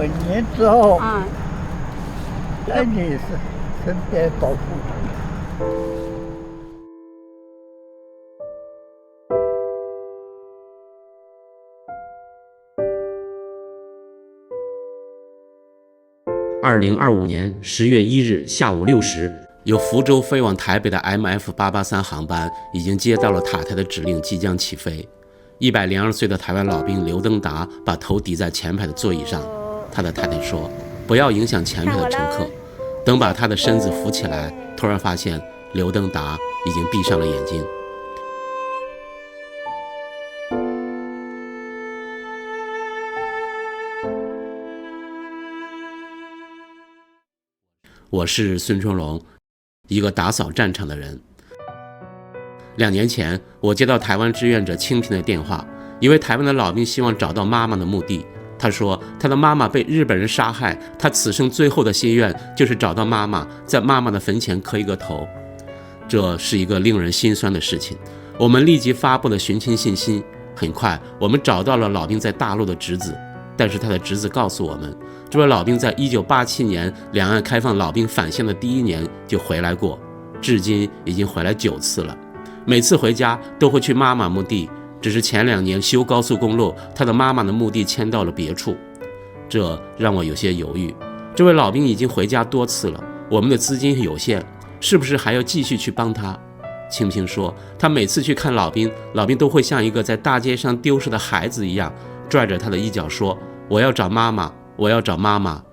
本年之后，啊，在你身边保护他。2025年10月1日下午6时，由福州飞往台北的 MF883航班已经接到了塔台的指令，即将起飞。102岁的台湾老兵刘登达把头抵在前排的座椅上，他的太太说：“不要影响前排的乘客。”等把他的身子扶起来，突然发现刘登达已经闭上了眼睛。我是孙春龙，一个打扫战场的人。2年前，我接到台湾志愿者清平的电话，一位台湾的老兵希望找到妈妈的墓地。他说，他的妈妈被日本人杀害，他此生最后的心愿就是找到妈妈，在妈妈的坟前磕一个头。这是一个令人心酸的事情。我们立即发布了寻亲信息，很快我们找到了老兵在大陆的侄子，但是他的侄子告诉我们，这位老兵在1987年两岸开放老兵返乡的第1年就回来过，至今已经回来9次了。每次回家都会去妈妈墓地，只是前2年修高速公路，他的妈妈的墓地迁到了别处，这让我有些犹豫。这位老兵已经回家多次了，我们的资金有限，是不是还要继续去帮他？清平说，他每次去看老兵，老兵都会像一个在大街上丢失的孩子一样，拽着他的衣角说：“我要找妈妈，我要找妈妈。”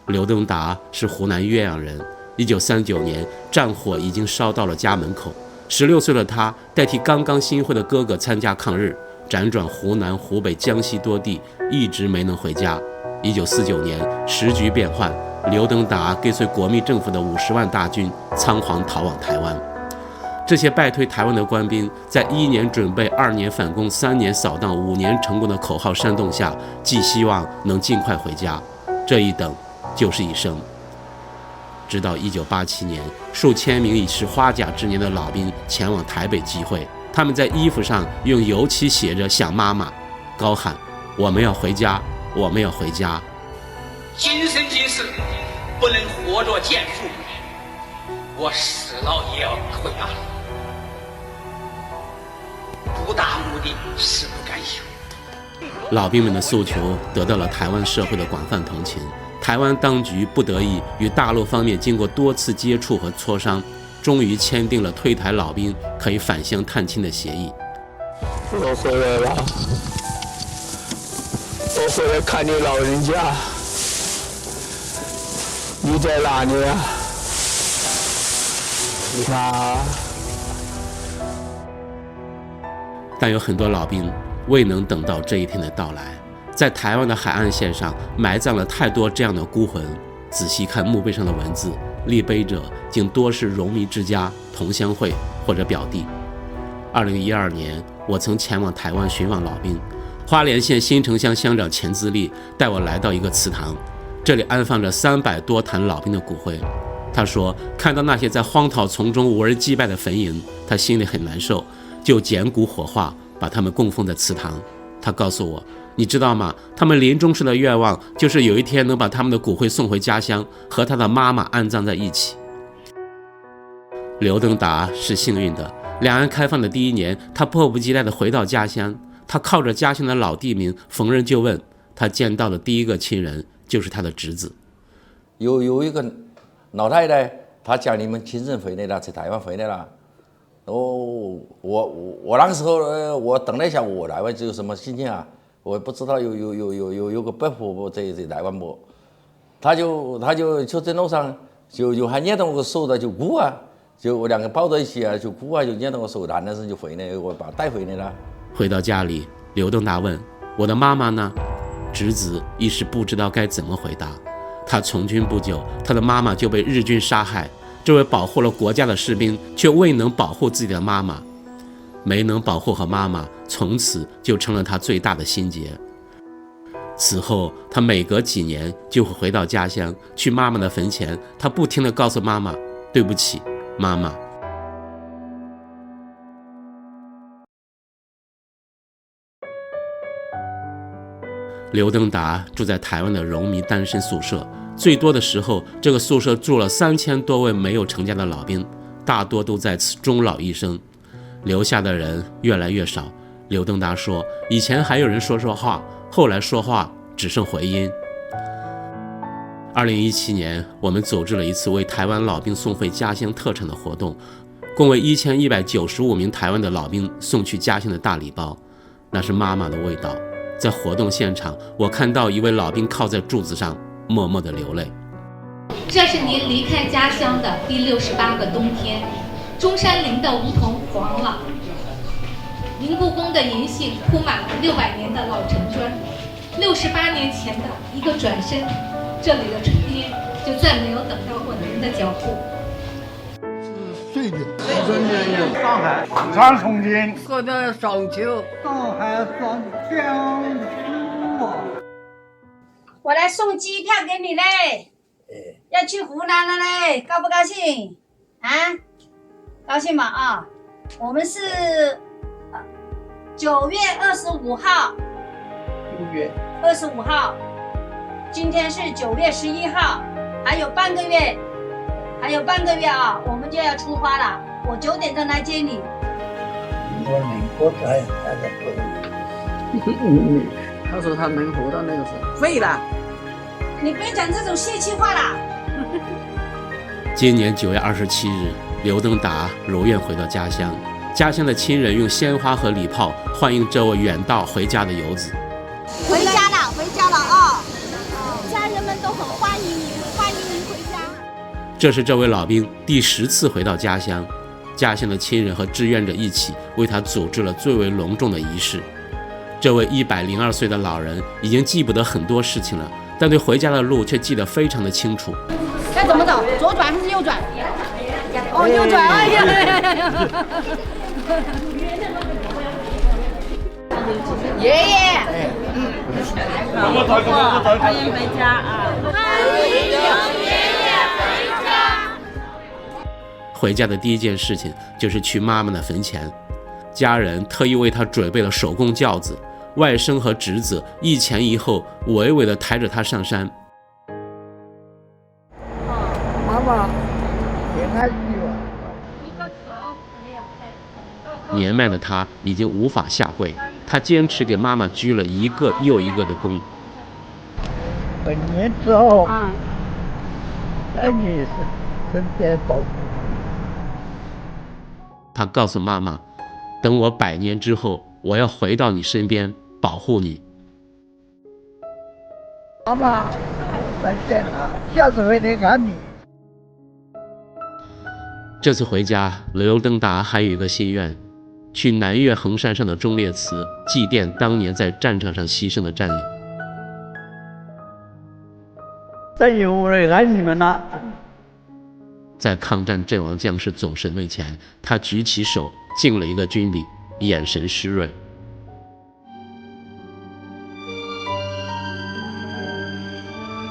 刘登达是湖南岳阳人，1939年战火已经烧到了家门口，16岁的他代替刚刚新会的哥哥参加抗日，辗转湖南、湖北、江西多地，一直没能回家。1949年时局变幻，刘登达跟随国民政府的50万大军仓皇逃往台湾。这些败退台湾的官兵，在1年准备、2年反攻、3年扫荡、5年成功的口号煽动下，寄希望能尽快回家。这一等就是一生。直到1987年，数千名已是花甲之年的老兵前往台北集会，他们在衣服上用油漆写着想妈妈，高喊：“我们要回家，我们要回家。”今生今世不能活着见父母，我死了也要回家。不达目的誓不甘休。老兵们的诉求得到了台湾社会的广泛同情，台湾当局不得已与大陆方面经过多次接触和磋商，终于签订了退台老兵可以返乡探亲的协议。我回来了，我回来看你老人家，你在哪里啊？你看啊。但有很多老兵未能等到这一天的到来，在台湾的海岸线上埋葬了太多这样的孤魂。仔细看墓碑上的文字，立碑者竟多是荣民之家、同乡会或者表弟。2012年，我曾前往台湾寻望老兵，花莲县新城乡乡长钱自立带我来到一个祠堂，这里安放着300多坛老兵的骨灰。他说，看到那些在荒草丛中无人祭拜的坟茔，他心里很难受，就捡骨火化，把他们供奉在祠堂。他告诉我，你知道吗？他们临终时的愿望就是有一天能把他们的骨灰送回家乡，和他的妈妈安葬在一起。刘登达是幸运的，两岸开放的第1年，他迫不及待地回到家乡。他靠着家乡的老地名，逢人就问。他见到的第一个亲人就是他的侄子。有一个老太太，她讲你们亲人回来了，在台湾回来了。我那个时候我等了一下，我台湾有什么心情啊？我不知道有个伯父在台湾不？他就在路上就还捏到我手的就哭啊，就我2个抱在一起啊，就哭啊，就捏到我手，然后就回来，我把他带回来了。回到家里，刘登达问：“我的妈妈呢？”侄子一时不知道该怎么回答。他从军不久，他的妈妈就被日军杀害。这位保护了国家的士兵，却未能保护自己的妈妈，没能保护好妈妈，从此就成了他最大的心结。此后，他每隔几年就会回到家乡，去妈妈的坟前，他不停地告诉妈妈：“对不起，妈妈。”刘登达住在台湾的荣民单身宿舍，最多的时候，这个宿舍住了3000多位没有成家的老兵，大多都在此终老一生。留下的人越来越少。刘登达说，以前还有人说话，后来说话只剩回音。2017年，我们组织了一次为台湾老兵送回家乡特产的活动，共为1195名台湾的老兵送去家乡的大礼包，那是妈妈的味道。在活动现场，我看到一位老兵靠在柱子上，默默地流泪。这是您离开家乡的第68个冬天，中山陵的梧桐黄了，宁故宫的银杏铺满了600年的老城砖。68年前的一个转身，这里的春天就再没有等到过您的脚步。睡的。上海长重庆，喝的上秋，上海上江苏啊。我来送机票给你嘞，要去湖南了嘞，高不高兴？啊，高兴吗？啊，我们是9月25号9月25号，今天是9月11号，还有半个月啊，我们就要出发了。我9点钟来接你。我能活在他说他能活到那个时候，废了。你别讲这种泄气话啦。今年9月27日，刘登达如愿回到家乡，家乡的亲人用鲜花和礼炮欢迎这位远道回家的游子。回家了啊！家人们都很欢迎您回家。这是这位老兵第10次回到家乡，家乡的亲人和志愿者一起为他组织了最为隆重的仪式。这位102岁的老人已经记不得很多事情了，但对回家的路却记得非常的清楚。该怎么走？左转还是右转？哦，右转！哎呀！爷爷，欢迎回家啊！欢迎爷爷回家。回家的第一件事情就是去妈妈的坟前，家人特意为他准备了手工轿子，外甥和侄子一前一后，娓娓地抬着他上山。妈妈，也爱你了。年迈的他已经无法下跪，他坚持给妈妈鞠了一个又一个的躬。本年之后，在你身边保护。他告诉妈妈，等我100年之后，我要回到你身边保护你。妈妈，再见了，下次回来看你。这次回家，刘登达还有一个心愿，去南岳衡山上的忠烈祠祭奠当年在战场上牺牲的战友。再有我来爱你们了。在抗战阵亡将士总神位前，他举起手敬了一个军礼，眼神湿润。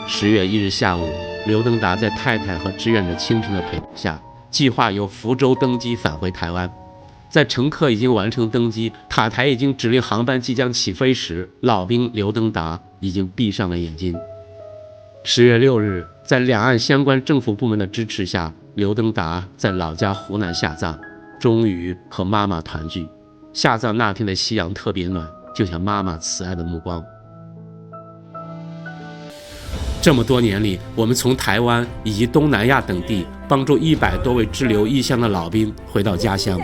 10月1日下午，刘登达在太太和志愿者清晨的陪同下，计划由福州登机返回台湾。在乘客已经完成登机，塔台已经指令航班即将起飞时，老兵刘登达已经闭上了眼睛。10月6日，在两岸相关政府部门的支持下，刘登达在老家湖南下葬，终于和妈妈团聚。下葬那天的夕阳特别暖，就像妈妈慈爱的目光。这么多年里，我们从台湾以及东南亚等地帮助100多位滞留异乡的老兵回到家乡。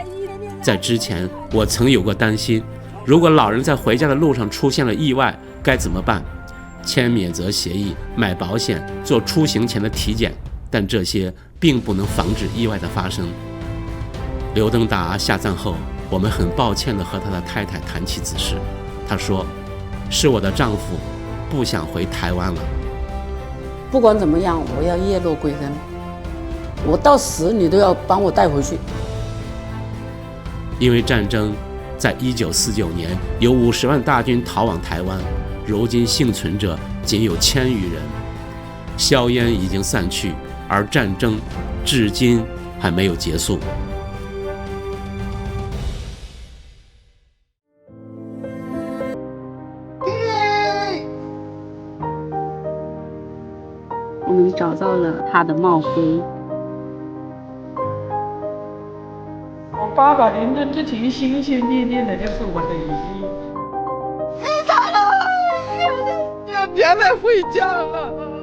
在之前，我曾有过担心，如果老人在回家的路上出现了意外，该怎么办？签免责协议、买保险、做出行前的体检，但这些并不能防止意外的发生。刘登达下葬后，我们很抱歉地和他的太太谈起此事。他说：“是我的丈夫不想回台湾了。不管怎么样，我要叶落归根，我到死你都要帮我带回去。”因为战争，在1949年有50万大军逃往台湾，如今幸存者仅有1000余人。硝烟已经散去，而战争至今还没有结束。们找到了他的帽徽。我爸爸临终之前心心念念的就是我的姨。你咋了？要年来回家了。